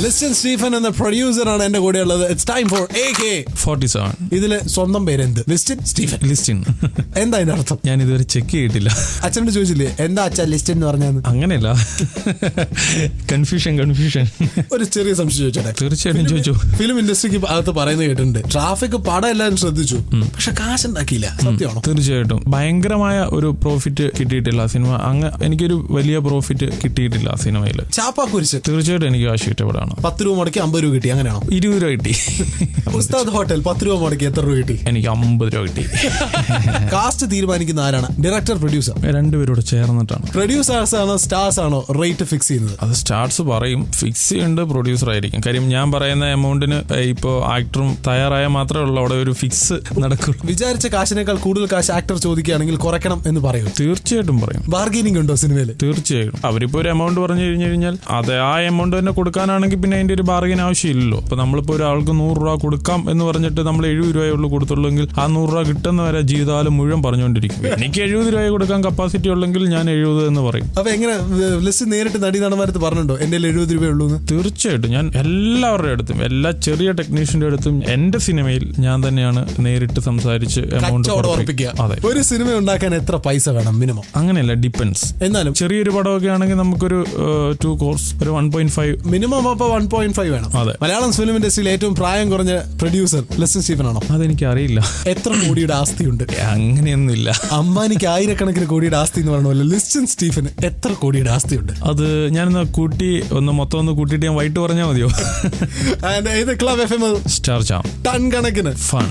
Liston Stephen എന്ന പ്രൊഡ്യൂസറാണ് എന്റെ കൂടെ ഉള്ളത്. It's time for AK47. ഇതില് സ്വന്തം പേരെന്ത്? ലിസ്റ്റൻ സ്റ്റീഫൻ. ലിസ്റ്റിൻ. എന്താ അതിന്റെ അർത്ഥം? ഞാൻ ഇതുവരെ ചെക്ക് ചെയ്തിട്ടില്ല. അച്ഛനോട് ചോദിച്ചില്ലേ എന്താ അച്ഛൻ ലിസ്റ്റൻ എന്ന് പറഞ്ഞത്? അങ്ങനെയല്ല, കൺഫ്യൂഷൻ. ഒരു ചെറിയ സംശയം ചോദിച്ചോട്ടെ. തീർച്ചയായിട്ടും ചോദിച്ചു. ഫിലിം ഇൻഡസ്ട്രിക്ക് അകത്ത് പറയുന്നത് കേട്ടിട്ടുണ്ട്, ട്രാഫിക് പടം എല്ലാവരും ശ്രദ്ധിച്ചു, പക്ഷെ കാശ് ഉണ്ടാക്കിയില്ല. സത്യമാണോ? തീർച്ചയായിട്ടും ഭയങ്കരമായ ഒരു പ്രോഫിറ്റ് കിട്ടിയിട്ടില്ല സിനിമ. എനിക്കൊരു വലിയ പ്രോഫിറ്റ് കിട്ടിയിട്ടില്ല സിനിമയിൽ. ചാപ്പാക്കുരിശ് തീർച്ചയായിട്ടും എനിക്ക് കാശ് കിട്ടിയവിടാണ്. 10 രൂപ മുടക്കി 50 രൂപ കിട്ടി, അങ്ങനെയാണോ? 20 രൂപ കിട്ടി. ഉസ്താദ് ഹോട്ടൽ 10 രൂപ മുടക്കി എത്ര രൂപ കിട്ടി? എനിക്ക് 50 രൂപ കിട്ടി. കാസ്റ്റ് തീരുമാനിക്കുന്ന ആരാണ്? Director, producer? രണ്ടുപേരോട് ചേർന്നിട്ടാണ്. പ്രൊഡ്യൂസേഴ്സ് ആണോ സ്റ്റാർസ് ആണോ റേറ്റ് ഫിക്സ് ചെയ്യുന്നത്? അത് സ്റ്റാർസ് പറയും, ഫിക്സ് ചെയ്യേണ്ട പ്രൊഡ്യൂസർ ആയിരിക്കും. കാര്യം ഞാൻ പറയുന്ന എമൗണ്ടിന് ഇപ്പോ ആക്ടറും തയ്യാറായാൽ മാത്രമേ ഉള്ളൂ അവിടെ ഒരു ഫിക്സ് നടക്കുള്ളൂ. വിചാരിച്ച കാശിനേക്കാൾ കൂടുതൽ കാശ് ആക്ടർ ചോദിക്കുകയാണെങ്കിൽ കുറയ്ക്കണം എന്ന് പറയും. തീർച്ചയായിട്ടും പറയും. ബാർഗൈനിങ് ഉണ്ടോ സിനിമയിൽ? തീർച്ചയായും. അവരിപ്പോ ഒരു എമൗണ്ട് പറഞ്ഞു കഴിഞ്ഞാൽ അത് ആ എമൗണ്ട് തന്നെ കൊടുക്കാനാണെങ്കിൽ പിന്നെ അതിന്റെ ഒരു ബാർഗൈൻ ആവശ്യമില്ലല്ലോ. അപ്പൊ നമ്മളിപ്പോ ഒരാൾക്ക് 100 രൂപ കൊടുക്കാം എന്ന് പറഞ്ഞിട്ട് നമ്മൾ 70 രൂപയുള്ളൂ കൊടുത്തുള്ളെങ്കിൽ ആ 100 രൂപ കിട്ടുന്നവരെ ജീവിതകാലം മുഴുവൻ പറഞ്ഞുകൊണ്ടിരിക്കും. എനിക്ക് 70 രൂപ കൊടുക്കാൻ കപ്പാസിറ്റി ഉള്ളെങ്കിൽ ഞാൻ 70 എന്ന് പറയും. അപ്പൊ എങ്ങനെ ലിസ്റ്റ് നേരിട്ട് നടന്മാരത്ത് പറഞ്ഞിട്ടുണ്ടോ എന്റെ 70 രൂപയുള്ളൂ? തീർച്ചയായിട്ടും ഞാൻ എല്ലാവരുടെ അടുത്തും, എല്ലാ ചെറിയ ടെക്നീഷ്യന്റെ അടുത്തും എന്റെ സിനിമയിൽ ഞാൻ തന്നെയാണ് നേരിട്ട് സംസാരിച്ച് എമൗണ്ട് ഉറപ്പിക്കുക. അതെ. ഒരു സിനിമ ഉണ്ടാക്കാൻ എത്ര പൈസ വേണം മിനിമം? അങ്ങനെയല്ല, ഡിപ്പെൻസ്. എന്നാലും ചെറിയൊരു പടമൊക്കെ ആണെങ്കിൽ നമുക്കൊരു 2 കോഴ്സ്, ഒരു 1.5 മിനിമം. അപ്പൊ 1.5 വേണം. അതെ. മലയാളം ഫിലിം ഇൻഡസ്ട്രിയിൽ ഏറ്റവും പ്രായം കുറഞ്ഞ പ്രൊഡ്യൂസർ ലിസ്റ്റൻ സ്റ്റീഫൻ ആണോ? അതെനിക്ക് അറിയില്ല. എത്ര കോടിയുടെ ആസ്തിയുണ്ട്? അങ്ങനെയൊന്നുമില്ല. അംബാനിക്ക് ആയിരക്കണക്കിന് കോടിയുടെ ആസ്തി എന്ന് പറഞ്ഞ ലിസ്റ്റൻ സ്റ്റീഫന് എത്ര കോടിയുടെ ആസ്തിയുണ്ട്? അത് ഞാനൊന്ന് കൂട്ടി മൊത്തം ഒന്ന് കൂട്ടിയിട്ട് ഞാൻ വൈകിട്ട് പറഞ്ഞാൽ മതിയോ? ഇത് club FM star jam ton കണക്കിന് ഫൺ.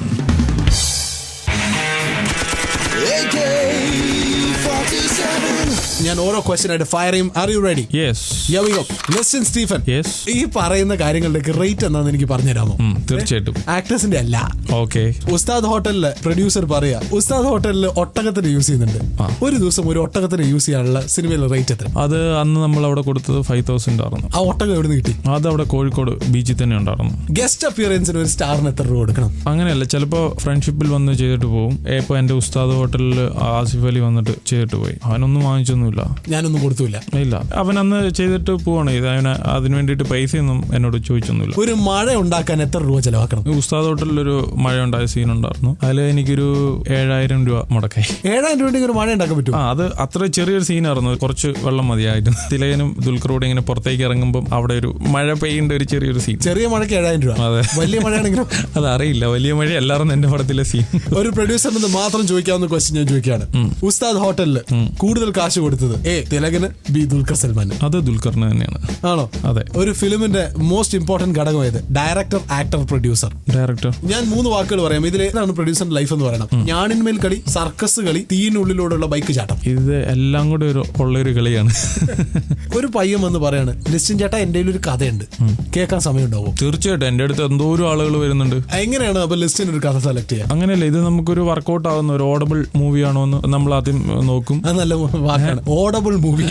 ഞാൻ ഓരോ ക്വസ്റ്റ്യൻ ആയിട്ട് ഫയർ ചെയ്യും. Are you ready? Yes. Here we go. Listen Stephen, yes. ഈ പറയുന്ന കാര്യങ്ങളുടെയൊക്കെ റേറ്റ് എന്താന്ന് എനിക്ക് പറഞ്ഞുതരാമോ? തീർച്ചയായിട്ടും. ആക്ടേഴ്സിന്റെ അല്ല. ഓക്കെ. ഉസ്താദ് ഹോട്ടലില് പ്രൊഡ്യൂസർ പറയാ, ഉസ്താദ് ഹോട്ടലില് ഒട്ടകത്തിന് യൂസ് ചെയ്യുന്നുണ്ട്. ഒരു ദിവസം ഒരു ഒട്ടകത്തിന് യൂസ് ചെയ്യാനുള്ള സിനിമയിലെ റേറ്റ് എത്ര? അത് അന്ന് നമ്മൾ അവിടെ കൊടുത്തത് 5,000 ആയിരുന്നു. ആ ഒട്ടകം എവിടെ നിന്ന് കിട്ടി? അത് അവിടെ കോഴിക്കോട് ബീച്ചിൽ തന്നെ ഉണ്ടായിരുന്നു. ഗസ്റ്റ് അപ്പിയറൻസിന് ഒരു സ്റ്റാറിന് എത്ര രൂപ കൊടുക്കണം? അങ്ങനെയല്ല, ചിലപ്പോ ഫ്രണ്ട്ഷിപ്പിൽ വന്ന് ചെയ്തിട്ട് പോകും. ഇപ്പൊ എന്റെ ഉസ്താദ് ഹോട്ടലിൽ ആസിഫ് അലി വന്നിട്ട് ചെയ്തിട്ട് പോയി. അവനൊന്നും വാങ്ങിച്ചൊന്നുമില്ല. ഞാനൊന്നും കൊടുത്തില്ല. ഇല്ല, അവൻ അന്ന് ചെയ്തിട്ട് പോവാണ്. ഇത് അവന് അതിന് വേണ്ടിയിട്ട് പൈസയൊന്നും എന്നോട് ചോദിച്ചൊന്നുമില്ല. ഒരു മഴ ഉണ്ടാക്കാൻ എത്ര രൂപ ചെലവാക്കണം? ഉസ്താദ് ഹോട്ടലിലൊരു മഴ ഉണ്ടായ സീൻ ഉണ്ടായിരുന്നു. അതിൽ എനിക്കൊരു 7,000 രൂപ മുടക്കായി. 7,000 രൂപ ഒരു മഴ ഉണ്ടാക്കാൻ പറ്റും? അത് അത്ര ചെറിയൊരു സീനായിരുന്നു. കുറച്ച് വെള്ളം മതിയായിരുന്നു. തിലകനും ദുൽഖറോട് ഇങ്ങനെ പുറത്തേക്ക് ഇറങ്ങുമ്പോൾ അവിടെ ഒരു മഴ പെയ്യേണ്ട ഒരു ചെറിയൊരു സീൻ. ചെറിയ മഴയ്ക്ക് 7,000 രൂപ? അതെ. വലിയ മഴയാണെങ്കിലും അതറിയില്ല. വലിയ മഴ എല്ലാവരും എന്റെ പടത്തിലെ സീൻ. ഒരു പ്രൊഡ്യൂസറിന് മാത്രം ചോദിക്കാവുന്ന ക്വസ്റ്റ്യൻ ഞാൻ ചോദിക്കുകയാണ്. ഉസ്താദ് ഹോട്ടലിൽ കൂടുതൽ കാശ് കൊടുത്തത് A തിലകന്, B ദുൽഖർ സൽമാന്? അത് ദുൽഖറിന് തന്നെയാണ്. ആണോ? അതെ. ഒരു ഫിലിമിന്റെ മോസ്റ്റ് ഇമ്പോർട്ടന്റ് ഘടകം ഏത്? Director, actor, producer? ഡയറക്ടർ. ഞാൻ 3 വാക്കുകൾ പറയാം. ഇതിലേതാണ് പ്രൊഡ്യൂസറിന്റെ ലൈഫ് എന്ന് പറയണം. ഞാണിന്മേൽ കളി, സർക്കസ് കളി, തീയിനുള്ളിലൂടെയുള്ള ബൈക്ക് ചാട്ടം. ഇത് എല്ലാം കൂടെ ഉള്ളൊരു കളിയാണ്. ഒരു പയ്യൻ വന്ന് പറയാണ്, ലിസ്റ്റൻ ചേട്ടാ എന്റെ ഒരു കഥയുണ്ട്, കേൾക്കാൻ സമയം ഉണ്ടാവും? തീർച്ചയായിട്ടും. എന്റെ അടുത്ത് എന്തോരം ആളുകൾ വരുന്നുണ്ട്. എങ്ങനെയാണ് അപ്പൊ ലിസ്റ്റിന് ഒരു കഥ സെലക്ട് ചെയ്യാം? അങ്ങനെയല്ല, ഇത് നമുക്കൊരു വർക്കൗട്ട് ആവുന്ന ഒരു ഓഡബിൾ മൂവിയാണോ എന്ന് നമ്മൾ ആദ്യം നോക്കും. അത് നല്ല വാക്കാണ്, ഓഡബിൾ മൂവി.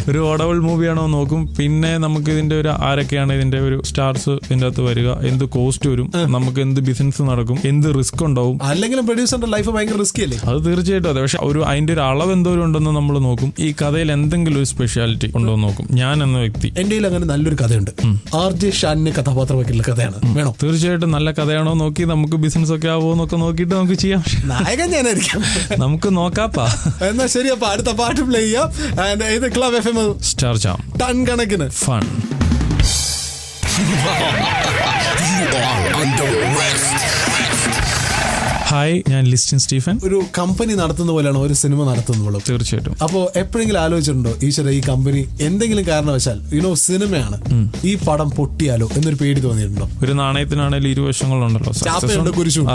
ഒരു ഓഡബിൾ മൂവിയാണോ നോക്കും. പിന്നെ നമുക്ക് ഇതിന്റെ ഒരു ആരൊക്കെയാണ് ഇതിന്റെ ഒരു സ്റ്റാർസ് ഇതിന്റെ അകത്ത് വരിക, എന്ത് കോസ്റ്റ് വരും, നമുക്ക് എന്ത് ബിസിനസ് നടക്കും, എന്ത് റിസ്ക് ഉണ്ടാവും. അല്ലെങ്കിലും പ്രൊഡ്യൂസറിന്റെ ലൈഫ് ഭയങ്കര റിസ്കി അല്ലേ? അത് തീർച്ചയായിട്ടും അതെ. പക്ഷെ അതിന്റെ ഒരു അളവ് എന്തോരം ഉണ്ടെന്ന് നമ്മൾ നോക്കും. ഈ കഥയിൽ എന്തെങ്കിലും ഒരു സ്പെഷ്യാലിറ്റി ഉണ്ടോ എന്ന് നോക്കും. ഞാൻ എന്ന വ്യക്തി, എന്റെ അങ്ങനെ നല്ലൊരു കഥയുണ്ട്, RJ ഷാനിനെ കഥാപാത്രമാക്കിയുള്ള കഥയാണ്, വേണം? തീർച്ചയായിട്ടും നല്ല കഥയാണോ നോക്കി നമുക്ക് ബിസിനസ് ഒക്കെ ആവോ എന്നൊക്കെ നോക്കിയിട്ട് നമുക്ക് ചെയ്യാം. നായകൻ ഞാനായിരിക്കാം. നമുക്ക് നോക്കാപ്പാ. എന്നാ ശരി, അപ്പൊ അടുത്ത പാട്ട് പ്ലേ ചെയ്യാം. ഇത് club FM star jam ton കണക്കിന് ഫൺ. ഹായ്, ഞാൻ ലിസ്റ്റൻ സ്റ്റീഫൻ. ഒരു കമ്പനി നടത്തുന്ന പോലെയാണ് ഒരു സിനിമ നടത്തുന്നത്. തീർച്ചയായിട്ടും. അപ്പോ എപ്പോഴെങ്കിലും ആലോചിച്ചിട്ടുണ്ടോ, ഈശ്വര ഈ കമ്പനി എന്തെങ്കിലും കാരണവശാൽ സിനിമയാണ്, ഈ പടം പൊട്ടിയാലോ എന്നൊരു പേടി തോന്നിയിട്ടുണ്ടോ? ഒരു നാണയത്തിനാണെങ്കിൽ ഇരുവശങ്ങളുണ്ടല്ലോ.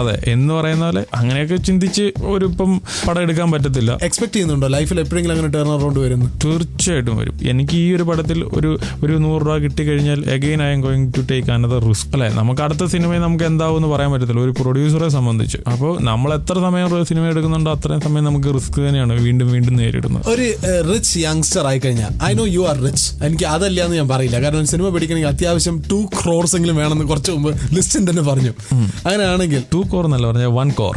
അതെ, എന്ന് പറയുന്ന പോലെ അങ്ങനെയൊക്കെ ചിന്തിച്ച് ഇപ്പം പടം എടുക്കാൻ പറ്റത്തില്ല. എക്സ്പെക്ട് ചെയ്യുന്നുണ്ടോ ലൈഫിൽ എപ്പോഴെങ്കിലും അങ്ങനെ ടേൺ അറൗണ്ട് വരുന്നു? തീർച്ചയായിട്ടും വരും. എനിക്ക് ഈ ഒരു പടത്തിൽ ഒരു 100 രൂപ കിട്ടിക്കഴിഞ്ഞാൽ again I'm going to take another risk. അല്ലെ, നമുക്ക് അടുത്ത സിനിമയിൽ നമുക്ക് എന്താവും എന്ന് പറയാൻ പറ്റത്തില്ല ഒരു പ്രൊഡ്യൂസറെ സംബന്ധിച്ച്. അപ്പൊ അപ്പോൾ നമ്മൾ എത്ര സമയം സിനിമ എടുക്കുന്നുണ്ടോ അത്രയും സമയം നമുക്ക് റിസ്ക് തന്നെയാണ് വീണ്ടും വീണ്ടും നേരിടുന്നത്. ഒരു റിച്ച് യങ്സ്റ്റർ ആയി കഴിഞ്ഞാൽ I know you are rich, എനിക്ക് അതല്ല എന്ന് ഞാൻ പറയില്ല, കാരണം സിനിമ പഠിക്കണമെങ്കിൽ അത്യാവശ്യം 2 crores എങ്കിലും വേണമെന്ന് കുറച്ച് മുമ്പ് ലിസ്റ്റിൻ തന്നെ പറഞ്ഞു. അങ്ങനെയാണെങ്കിൽ 2 crore എന്നല്ല പറഞ്ഞ 1 crore.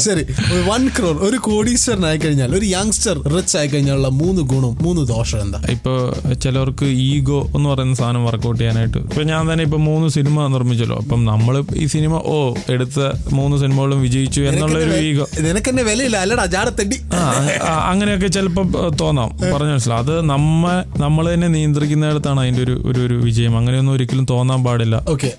ശരി, 1 crore ഒരു കോടീശ്വരനായി കഴിഞ്ഞാൽ, ഒരു യങ്സ്റ്റർ റിച്ച് ആയി കഴിഞ്ഞാലുള്ള 3 ഗുണം 3 ദോഷം എന്താ? ഇപ്പൊ ചിലവർക്ക് ഈഗോ എന്ന് പറയുന്ന സാധനം വർക്കൗട്ട് ചെയ്യാനായിട്ട്, ഇപ്പൊ ഞാൻ തന്നെ ഇപ്പൊ 3 സിനിമ നിർമ്മിച്ചല്ലോ, അപ്പം നമ്മൾ ഈ സിനിമ എടുത്ത 3 സിനിമകളും വിജയിച്ചു എന്നുള്ള ഒരു ഈഗോ, നിനക്കെന്നെ വിലയില്ല അല്ലടാ ജാടത്തെണ്ടി, അങ്ങനെയൊക്കെ ചിലപ്പോ തോന്നാം, പറഞ്ഞു മനസ്സിലാവും. അത് നമ്മൾ തന്നെ നിയന്ത്രിക്കുന്നിടത്താണ് അതിന്റെ ഒരു വിജയം. അങ്ങനെയൊന്നും ഒരിക്കലും തോന്നാൻ പാടില്ല. ഓക്കെ,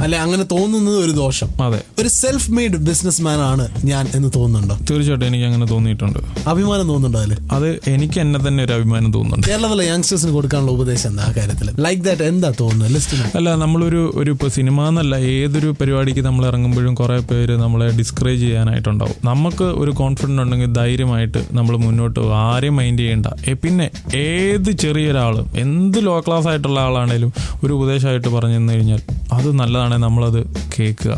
അല്ലെ അങ്ങനെ തോന്നുന്നത് ഒരു ദോഷം. അതെ, ഒരു സെൽഫ് മെയ്ഡ് ബിസിനസ് മാൻ ആണ് ഞാൻ എന്ന് തോന്നുന്നുണ്ടോ? തീർച്ചയായിട്ടും എനിക്ക് അങ്ങനെ തോന്നിയിട്ടുണ്ട്. അഭിമാനം തോന്നുന്നുണ്ടോ അതില്? അത് എനിക്ക് എന്നെ തന്നെ ഒരു അഭിമാനം തോന്നുന്നുണ്ട്. കേരളത്തിലെ യങ്സ്റ്റേഴ്സിന് കൊടുക്കാനുള്ള ഉപദേശം എന്താ ആ കാര്യത്തിൽ? ലൈക്ക് ദാറ്റ് എന്താ തോന്നുന്നത് ലിസ്റ്റിന്? അല്ല, നമ്മളൊരു ഇപ്പൊ സിനിമ എന്നല്ല ഏതൊരു പരിപാടിക്ക് നമ്മൾ ഇറങ്ങുമ്പോഴും കുറെ പേര് നമ്മളെ ഡിസ്കറേജ് ചെയ്യാനായിട്ടുണ്ടാവും. നമുക്ക് ഒരു കോൺഫിഡൻസ് ഉണ്ടെങ്കിൽ ധൈര്യമായിട്ട് നമ്മൾ മുന്നോട്ട് പോകും, ആരെയും മൈൻഡ് ചെയ്യേണ്ട. പിന്നെ ഏത് ചെറിയൊരാളും എന്ത് ലോ ക്ലാസ് ആയിട്ടുള്ള ആളാണേലും ഒരു ഉപദേശമായിട്ട് പറഞ്ഞു തന്നു കഴിഞ്ഞാൽ അത് നല്ലതാണെങ്കിൽ നമ്മളത് കേൾക്കുക.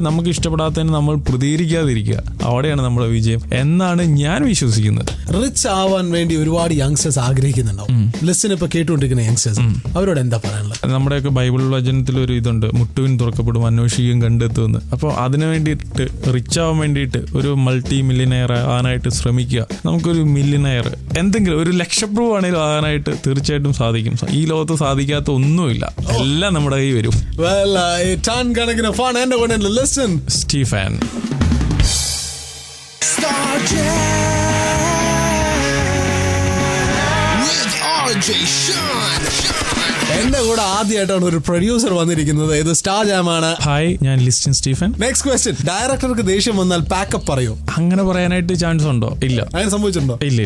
നമുക്ക് ഇഷ്ടപ്പെടാത്തതിന് നമ്മൾ പ്രതികരിക്കാതിരിക്കുക, അവിടെയാണ് നമ്മുടെ വിജയം എന്നാണ് ഞാൻ വിശ്വസിക്കുന്നത്. റിച്ച് ആവാൻ വേണ്ടി ഒരുപാട് യങ്സ്റ്റേഴ്സ് ആഗ്രഹിക്കുന്നുണ്ടാവും. ലിസ്റ്റിന് ഇപ്പൊ കേട്ടുകൊണ്ടിരിക്കുന്ന യങ്സ്റ്റേഴ്സ്, അവരോട് എന്താ പറയാനുള്ളത്? നമ്മുടെയൊക്കെ ബൈബിൾ വചനത്തിൽ ഒരു ഇതുണ്ട്, മുട്ടുവിൻ തുറക്കപ്പെടും അന്വേഷിക്കുകയും കണ്ടെത്തുമെന്ന്. അപ്പോൾ അതിനു വേണ്ടിയിട്ട് റിച്ച് ആവാൻ വേണ്ടിയിട്ട് ഒരു മൾട്ടി മില്യനെയർ ആകാനായിട്ട് ശ്രമിക്കുക. നമുക്കൊരു മില്യനെയർ എന്തെങ്കിലും ഒരു ലക്ഷപ്രൂവാണെങ്കിലും ആകാനായിട്ട് തീർച്ചയായിട്ടും സാധിക്കും. ഈ ലോകത്ത് സാധിക്കാത്ത ഒന്നുമില്ല, എല്ലാം നമ്മുടെ കയ്യിൽ വരും. ടൺ കണക്കിന് ഫൺ എന്റെ കൊണ്ട് ലിസൺ സ്റ്റീഫൻ. എന്റെ കൂടെ ആദ്യമായിട്ടാണ് ഒരു പ്രൊഡ്യൂസർ വന്നിരിക്കുന്നത്. ഇത് സ്റ്റാർ ജാം ആണ്. ഹായ്, ഞാൻ ലിസ്റ്റിൻ സ്റ്റീഫൻ. നെക്സ്റ്റ് ക്വസ്റ്റ്യൻ, ഡയറക്ടർക്ക് ദേഷ്യം വന്നാൽ പാക്കപ്പ് പറയോ? അങ്ങനെ പറയാനായിട്ട് ചാൻസ് ഉണ്ടോ? ഇല്ല. അങ്ങനെ സംഭവിച്ചിട്ടുണ്ടോ? ഇല്ല.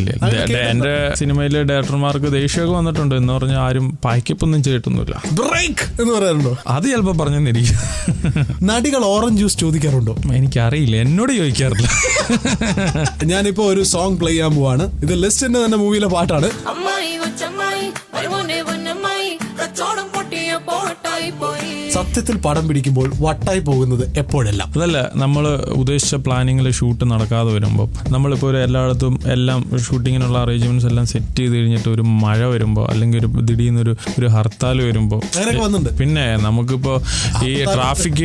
എന്റെ സിനിമയിലെ ഡയറക്ടർമാർക്ക് ദേഷ്യമൊക്കെ വന്നിട്ടുണ്ട് എന്ന് പറഞ്ഞാൽ ആരും പാക്കപ്പ് ഒന്നും ചെയ്തിട്ടൊന്നുമില്ല. ബ്രേക്ക് എന്ന് പറയാറുണ്ടോ? അത് ചിലപ്പോ പറഞ്ഞെന്നിരിക്കും. നടികൾ ഓറഞ്ച് ജ്യൂസ് ചോദിക്കാറുണ്ടോ? എനിക്കറിയില്ല, എന്നോട് ചോദിക്കാറില്ല. ഞാനിപ്പോ ഒരു സോങ് പ്ലേ ചെയ്യാൻ പോവാണ്. ഇത് ലിസ്റ്റിന്റെ തന്നെ മൂവിയിലെ പാട്ടാണ്. സത്യത്തിൽ പടം പിടിക്കുമ്പോൾ വട്ടായി പോകുന്നത് എപ്പോഴെല്ലാം. അതല്ല, നമ്മൾ ഉദ്ദേശിച്ച പ്ലാനിങ്ങിൽ ഷൂട്ട് നടക്കാതെ വരുമ്പോൾ, നമ്മളിപ്പോൾ എല്ലായിടത്തും എല്ലാം ഷൂട്ടിങ്ങിനുള്ള അറേഞ്ച്മെന്റ്സ് എല്ലാം സെറ്റ് ചെയ്ത് കഴിഞ്ഞിട്ട് ഒരു മഴ വരുമ്പോൾ, അല്ലെങ്കിൽ ഒരു ദിടീന്ന് ഒരു ഹർത്താൽ വരുമ്പോൾ, പിന്നെ നമുക്കിപ്പോ ഈ ട്രാഫിക്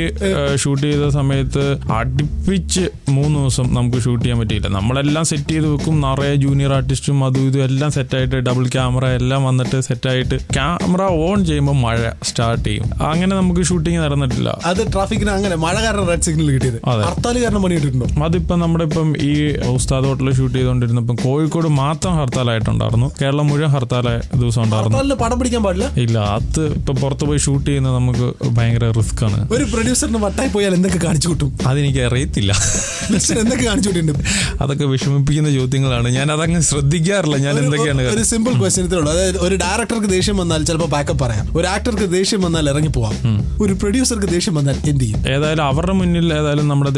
ഷൂട്ട് ചെയ്ത സമയത്ത് അടുപ്പിച്ച് 3 ദിവസം നമുക്ക് ഷൂട്ട് ചെയ്യാൻ പറ്റിയില്ല. നമ്മളെല്ലാം സെറ്റ് ചെയ്ത് വെക്കും, നിറയെ ജൂനിയർ ആർട്ടിസ്റ്റും അതും ഇതും എല്ലാം സെറ്റായിട്ട്, ഡബിൾ ക്യാമറ എല്ലാം വന്നിട്ട് സെറ്റായിട്ട് ക്യാമറ ഓൺ ചെയ്യുമ്പോൾ മഴ സ്റ്റാർട്ട് ചെയ്യും. അങ്ങനെ നമുക്ക് ഷൂട്ടിങ് നടന്നിട്ടില്ല. അത് ട്രാഫിക്കിന് അങ്ങനെ മഴ കാരണം റെഡ് സിഗ്നൽ കിട്ടിയത്. ഹർത്താൽ കാരണം പണി കിട്ടിയിട്ടുണ്ടോ? അതിപ്പോ നമ്മുടെ ഇപ്പം ഈ ഉസ്താദ് ഹോട്ടലിൽ ഷൂട്ട് ചെയ്തുകൊണ്ടിരുന്നപ്പം കോഴിക്കോട് മാത്രം ഹർത്താലായിട്ടുണ്ടായിരുന്നു, കേരളം മുഴുവൻ ഹർത്താലായ ദിവസം ഉണ്ടായിരുന്നു. പടം പിടിക്കാൻ പാടില്ല. ഇല്ല, അത് ഇപ്പൊ പുറത്ത് പോയി ഷൂട്ട് ചെയ്യുന്നത് നമുക്ക് ഭയങ്കര റിസ്ക് ആണ്. ഒരു പ്രൊഡ്യൂസറിന് വട്ടായി പോയാൽ എന്തൊക്കെ കാണിച്ചു കൂട്ടും? അതെനിക്ക് അറിയത്തില്ല. എന്തൊക്കെ കാണിച്ചു കൂട്ടിട്ടുണ്ട്? അതൊക്കെ വിഷമിപ്പിക്കുന്ന ചോദ്യങ്ങളാണ്, ഞാൻ അതങ്ങ് ശ്രദ്ധിക്കാറില്ല. ഞാൻ എന്തൊക്കെയാണ് ഒരു സിമ്പിൾ ക്വസ്റ്റ്യൻ ഇത്രേ ഉള്ളൂ. അതായത് ഒരു ഡയറക്ടർക്ക് ദേഷ്യം വന്നാൽ ചിലപ്പോൾ ബാക്കപ്പ് പറയാം, ഒരു ആക്ടർക്ക് ദേഷ്യം വന്നാൽ ഇറങ്ങി പോവാം, ഒരു പ്രൊഡ്യൂസർക്ക് ദേഷ്യം വന്നാൽ എന്ത് ചെയ്യും? ഏതായാലും അവരുടെ മുന്നിൽ ഏതായാലും നമ്മുടെ